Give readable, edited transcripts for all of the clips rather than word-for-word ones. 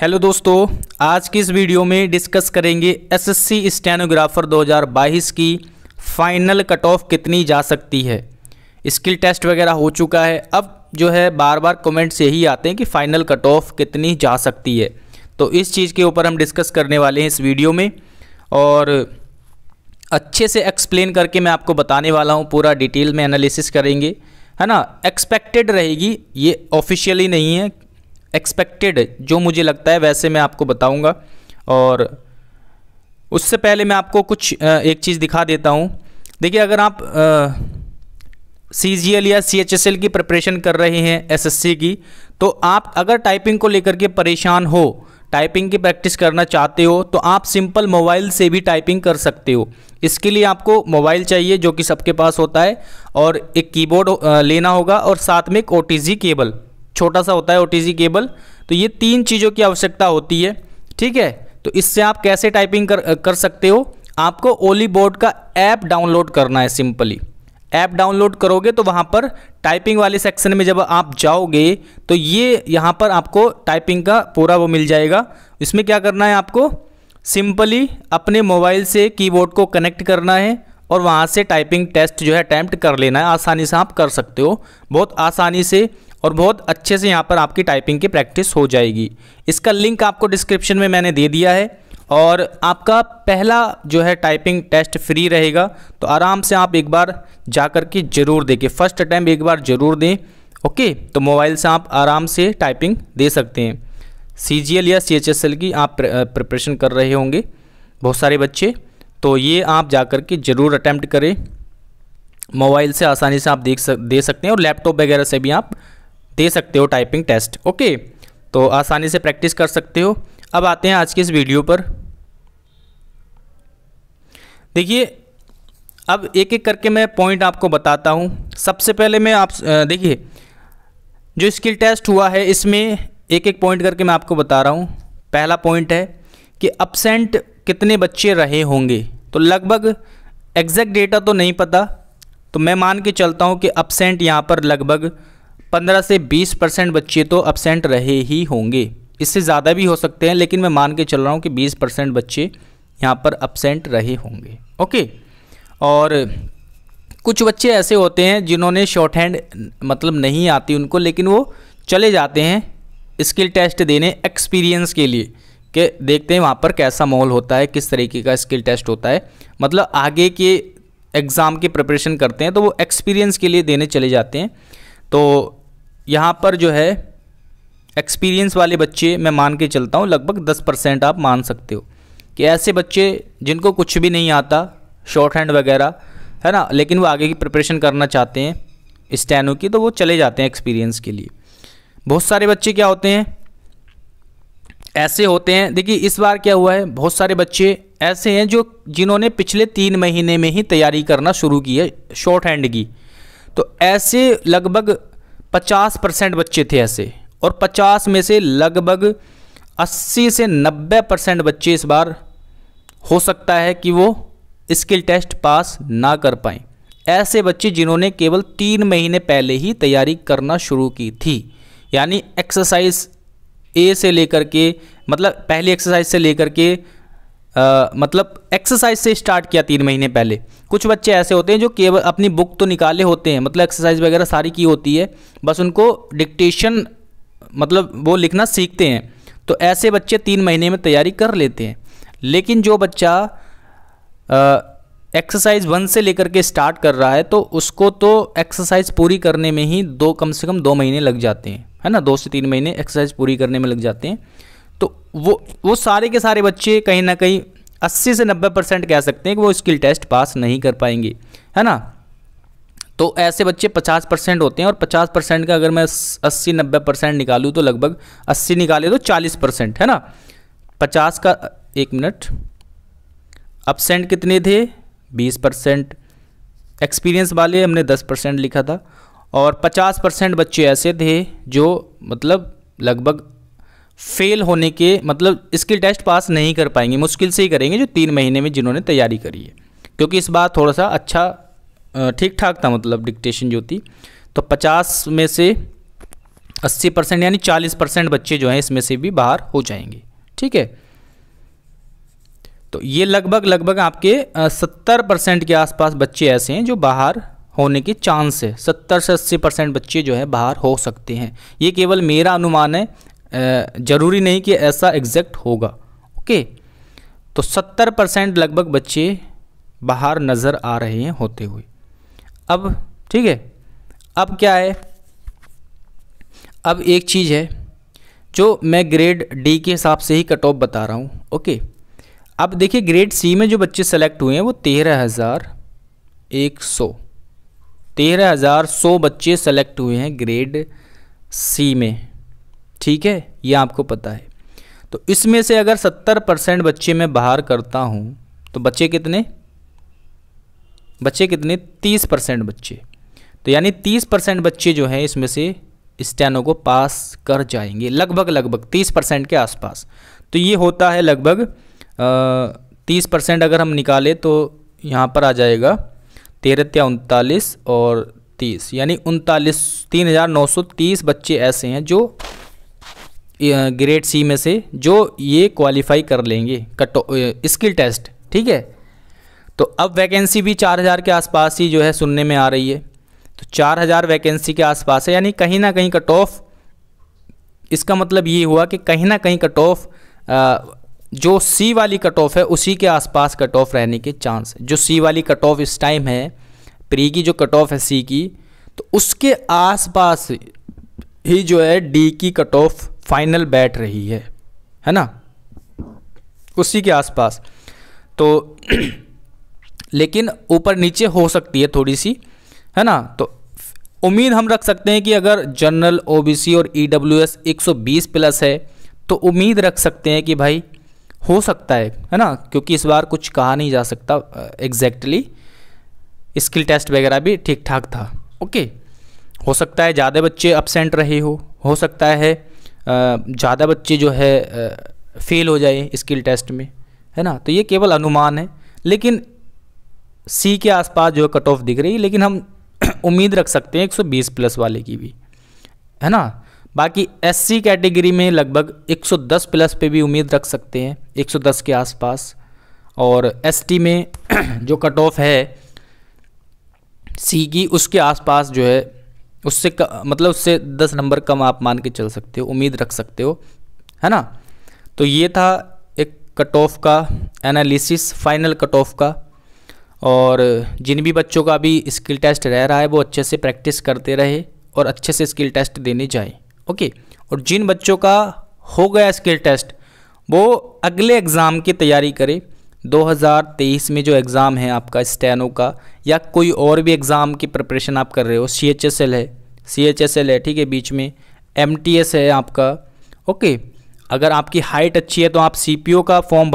Hello दोस्तों, आज की इस वीडियो में डिस्कस करेंगे एसएससी स्टेनोग्राफर 2022 की फाइनल कट ऑफ कितनी जा सकती है। स्किल टेस्ट वगैरह हो चुका है, अब जो है बार बार कमेंट्स यही आते हैं कि फाइनल कट ऑफ कितनी जा सकती है। तो इस चीज़ के ऊपर हम डिस्कस करने वाले हैं इस वीडियो में और अच्छे से एक्सप्लेन करके मैं आपको बताने वाला हूँ। पूरा डिटेल में एनालिसिस करेंगे, है ना। एक्सपेक्टेड रहेगी, ये ऑफिशियली नहीं है, एक्सपेक्टेड जो मुझे लगता है वैसे मैं आपको बताऊंगा। और उससे पहले मैं आपको कुछ एक चीज़ दिखा देता हूं। देखिए, अगर आप CGL या CHSL की प्रिपरेशन कर रहे हैं एसएससी की, तो आप अगर टाइपिंग को लेकर के परेशान हो, टाइपिंग की प्रैक्टिस करना चाहते हो, तो आप सिंपल मोबाइल से भी टाइपिंग कर सकते हो। इसके लिए आपको मोबाइल चाहिए जो कि सबके पास होता है, और एक कीबोर्ड लेना होगा, और साथ में एक OTG केबल छोटा सा होता है OTG केबल। तो ये तीन चीज़ों की आवश्यकता होती है, ठीक है। तो इससे आप कैसे टाइपिंग कर सकते हो, आपको ओली बोर्ड का ऐप डाउनलोड करना है। सिंपली ऐप डाउनलोड करोगे तो वहाँ पर टाइपिंग वाले सेक्शन में जब आप जाओगे तो ये यहाँ पर आपको टाइपिंग का पूरा वो मिल जाएगा। इसमें क्या करना है, आपको सिंपली अपने मोबाइल से कीबोर्ड को कनेक्ट करना है और वहाँ से टाइपिंग टेस्ट जो है अटैम्प्ट कर लेना है। आसानी से आप कर सकते हो, बहुत आसानी से और बहुत अच्छे से यहाँ पर आपकी टाइपिंग की प्रैक्टिस हो जाएगी। इसका लिंक आपको डिस्क्रिप्शन में मैंने दे दिया है, और आपका पहला जो है टाइपिंग टेस्ट फ्री रहेगा। तो आराम से आप एक बार जा कर के ज़रूर दें, फर्स्ट अटैम्प्ट एक बार ज़रूर दें। ओके, तो मोबाइल से आप आराम से टाइपिंग दे सकते हैं। CGL या CHSL की आप प्रिपरेशन कर रहे होंगे बहुत सारे बच्चे, तो ये आप जा कर के ज़रूर अटैम्प्ट करें। मोबाइल से आसानी से आप दे सकते हैं, और लैपटॉप वगैरह से भी आप दे सकते हो टाइपिंग टेस्ट। ओके, तो आसानी से प्रैक्टिस कर सकते हो। अब आते हैं आज की इस वीडियो पर। देखिए, अब एक एक करके मैं पॉइंट आपको बताता हूँ। सबसे पहले मैं देखिए, जो स्किल टेस्ट हुआ है इसमें एक एक पॉइंट करके मैं आपको बता रहा हूँ। पहला पॉइंट है कि अब्सेंट कितने बच्चे रहे होंगे। तो लगभग एग्जैक्ट डेटा तो नहीं पता, तो मैं मान के चलता हूँ कि अब्सेंट यहाँ पर लगभग 15 से 20% बच्चे तो अब्सेंट रहे ही होंगे। इससे ज़्यादा भी हो सकते हैं, लेकिन मैं मान के चल रहा हूँ कि 20% बच्चे यहाँ पर अब्सेंट रहे होंगे। ओके, और कुछ बच्चे ऐसे होते हैं जिन्होंने शॉर्ट हैंड मतलब नहीं आती उनको, लेकिन वो चले जाते हैं स्किल टेस्ट देने एक्सपीरियंस के लिए, कि देखते हैं वहाँ पर कैसा माहौल होता है, किस तरीके का स्किल टेस्ट होता है। मतलब आगे के एग्ज़ाम की प्रिपरेशन करते हैं तो वो एक्सपीरियंस के लिए देने चले जाते हैं। तो यहाँ पर जो है एक्सपीरियंस वाले बच्चे मैं मान के चलता हूँ लगभग 10% आप मान सकते हो कि ऐसे बच्चे जिनको कुछ भी नहीं आता, शॉर्ट हैंड वगैरह, है ना, लेकिन वो आगे की प्रिपरेशन करना चाहते हैं स्टेनो की, तो वो चले जाते हैं एक्सपीरियंस के लिए। बहुत सारे बच्चे क्या होते हैं, ऐसे होते हैं। देखिए, इस बार क्या हुआ है, बहुत सारे बच्चे ऐसे हैं जिन्होंने पिछले 3 महीने में ही तैयारी करना शुरू की है शॉर्ट हैंड की। तो ऐसे लगभग 50% बच्चे थे ऐसे, और 50 में से लगभग 80 से 90% बच्चे इस बार हो सकता है कि वो स्किल टेस्ट पास ना कर पाएँ। ऐसे बच्चे जिन्होंने केवल 3 महीने पहले ही तैयारी करना शुरू की थी, यानी एक्सरसाइज A से लेकर के, मतलब पहली एक्सरसाइज से लेकर के मतलब एक्सरसाइज से स्टार्ट किया 3 महीने पहले। कुछ बच्चे ऐसे होते हैं जो केवल अपनी बुक तो निकाले होते हैं, मतलब एक्सरसाइज वगैरह सारी की होती है, बस उनको डिक्टेशन मतलब वो लिखना सीखते हैं। तो ऐसे बच्चे 3 महीने में तैयारी कर लेते हैं। लेकिन जो बच्चा एक्सरसाइज 1 से लेकर के स्टार्ट कर रहा है, तो उसको तो एक्सरसाइज पूरी करने में ही कम से कम 2 महीने लग जाते हैं, है ना। 2 से 3 महीने एक्सरसाइज पूरी करने में लग जाते हैं। तो वो सारे के सारे बच्चे कहीं ना कहीं 80 से 90% कह सकते हैं कि वो स्किल टेस्ट पास नहीं कर पाएंगे, है ना। तो ऐसे बच्चे 50% होते हैं, और 50% का अगर मैं 80-90% निकालूँ तो लगभग 80 निकाले तो 40%, है ना। 50 का 1 मिनट, अब्सेंट कितने थे, 20%। एक्सपीरियंस वाले हमने 10% लिखा था, और 50% बच्चे ऐसे थे जो मतलब लगभग फेल होने के, मतलब स्किल टेस्ट पास नहीं कर पाएंगे, मुश्किल से ही करेंगे, जो 3 महीने में जिन्होंने तैयारी करी है। क्योंकि इस बार थोड़ा सा अच्छा ठीक ठाक था, मतलब डिक्टेशन जो थी। तो 50 में से 80% यानी 40% बच्चे जो हैं इसमें से भी बाहर हो जाएंगे। ठीक है, तो ये लगभग आपके 70% के आसपास बच्चे ऐसे हैं जो बाहर होने के चांस है। 70 से 80% बच्चे जो है बाहर हो सकते हैं। ये केवल मेरा अनुमान है, ज़रूरी नहीं कि ऐसा एग्जैक्ट होगा। ओके, तो 70% लगभग बच्चे बाहर नज़र आ रहे हैं होते हुए। अब ठीक है, अब क्या है, अब एक चीज़ है जो मैं ग्रेड डी के हिसाब से ही कट ऑफ बता रहा हूँ। ओके, अब देखिए ग्रेड सी में जो बच्चे सेलेक्ट हुए हैं वो 13,100 बच्चे सेलेक्ट हुए हैं ग्रेड सी में। ठीक है, ये आपको पता है। तो इसमें से अगर 70% बच्चे मैं बाहर करता हूँ तो बच्चे कितने 30% बच्चे। तो यानी 30% बच्चे जो हैं इसमें से स्टेनो को पास कर जाएंगे, लगभग 30% के आसपास। तो ये होता है लगभग 30% अगर हम निकालें तो यहाँ पर आ जाएगा 13 39 और 30, यानी 39,930 बच्चे ऐसे हैं जो ग्रेड सी में से जो ये क्वालिफाई कर लेंगे स्किल टेस्ट। ठीक है, तो अब वैकेंसी भी 4000 के आसपास ही जो है सुनने में आ रही है। तो 4000 वैकेंसी के आसपास है, यानी कहीं ना कहीं कट ऑफ, इसका मतलब ये हुआ कि कहीं ना कहीं कट ऑफ जो सी वाली कट ऑफ है उसी के आसपास कट ऑफ रहने के चांस है। जो सी वाली कट ऑफ इस टाइम है, प्री की जो कट ऑफ है सी की, तो उसके आसपास ही जो है डी की कट ऑफ फाइनल बैठ रही है ना, उसी के आसपास। तो लेकिन ऊपर नीचे हो सकती है थोड़ी सी, है ना। तो उम्मीद हम रख सकते हैं कि अगर जनरल, ओबीसी और ईडब्ल्यूएस 120 प्लस है तो उम्मीद रख सकते हैं कि भाई हो सकता है ना, क्योंकि इस बार कुछ कहा नहीं जा सकता एग्जैक्टली। स्किल टेस्ट वगैरह भी ठीक ठाक था। ओके, हो सकता है ज़्यादा बच्चे अपसेंट रहे हो सकता है ज़्यादा बच्चे जो है फेल हो जाए स्किल टेस्ट में, है ना। तो ये केवल अनुमान है, लेकिन सी के आसपास जो कट ऑफ दिख रही है, लेकिन हम उम्मीद रख सकते हैं 120 प्लस वाले की भी, है ना। बाकी एससी कैटेगरी में लगभग 110 प्लस पे भी उम्मीद रख सकते हैं, 110 के आसपास। और एसटी में जो कट ऑफ है सी की, उसके आसपास जो है उससे मतलब उससे 10 नंबर कम आप मान के चल सकते हो, उम्मीद रख सकते हो, है ना। तो ये था एक कट ऑफ का एनालिसिस, फाइनल कट ऑफ का। और जिन भी बच्चों का भी स्किल टेस्ट रह रहा है वो अच्छे से प्रैक्टिस करते रहे और अच्छे से स्किल टेस्ट देने जाए। ओके, और जिन बच्चों का हो गया स्किल टेस्ट वो अगले एग्ज़ाम की तैयारी करे। 2023 में जो एग्ज़ाम है आपका स्टेनो का, या कोई और भी एग्ज़ाम की प्रिपरेशन आप कर रहे हो, CHSL है, ठीक है, बीच में MTS है आपका। ओके, अगर आपकी हाइट अच्छी है तो आप CPO का फॉर्म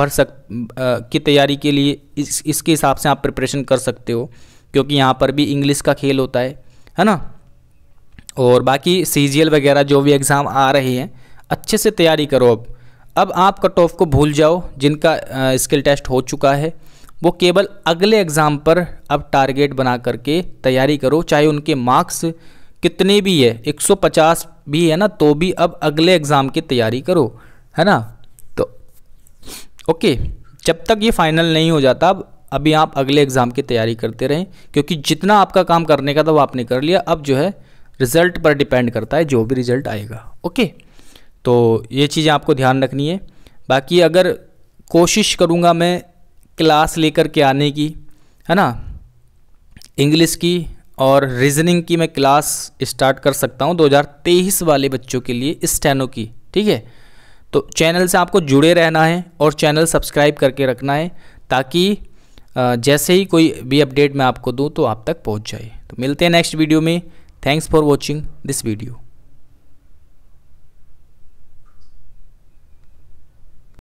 की तैयारी के लिए इसके हिसाब से आप प्रिपरेशन कर सकते हो, क्योंकि यहाँ पर भी इंग्लिश का खेल होता है ना। और बाकी CGL वगैरह जो भी एग्ज़ाम आ रहे हैं अच्छे से तैयारी करो। अब आप कट ऑफ को भूल जाओ, जिनका स्किल टेस्ट हो चुका है वो केवल अगले एग्ज़ाम पर अब टारगेट बना करके तैयारी करो, चाहे उनके मार्क्स कितने भी है, 150 भी है ना, तो भी अब अगले एग्ज़ाम की तैयारी करो, है ना। तो ओके, जब तक ये फाइनल नहीं हो जाता अभी आप अगले एग्ज़ाम की तैयारी करते रहें, क्योंकि जितना आपका काम करने का था वो आपने कर लिया। अब जो है रिज़ल्ट पर डिपेंड करता है, जो भी रिज़ल्ट आएगा। ओके, तो ये चीज़ें आपको ध्यान रखनी है। बाकी अगर कोशिश करूँगा मैं क्लास लेकर के आने की, है ना, इंग्लिश की और रीजनिंग की मैं क्लास स्टार्ट कर सकता हूँ 2023 वाले बच्चों के लिए स्टेनो की। ठीक है, तो चैनल से आपको जुड़े रहना है और चैनल सब्सक्राइब करके रखना है, ताकि जैसे ही कोई भी अपडेट मैं आपको दूँ तो आप तक पहुँच जाए। तो मिलते हैं नेक्स्ट वीडियो में। Thanks for watching this video.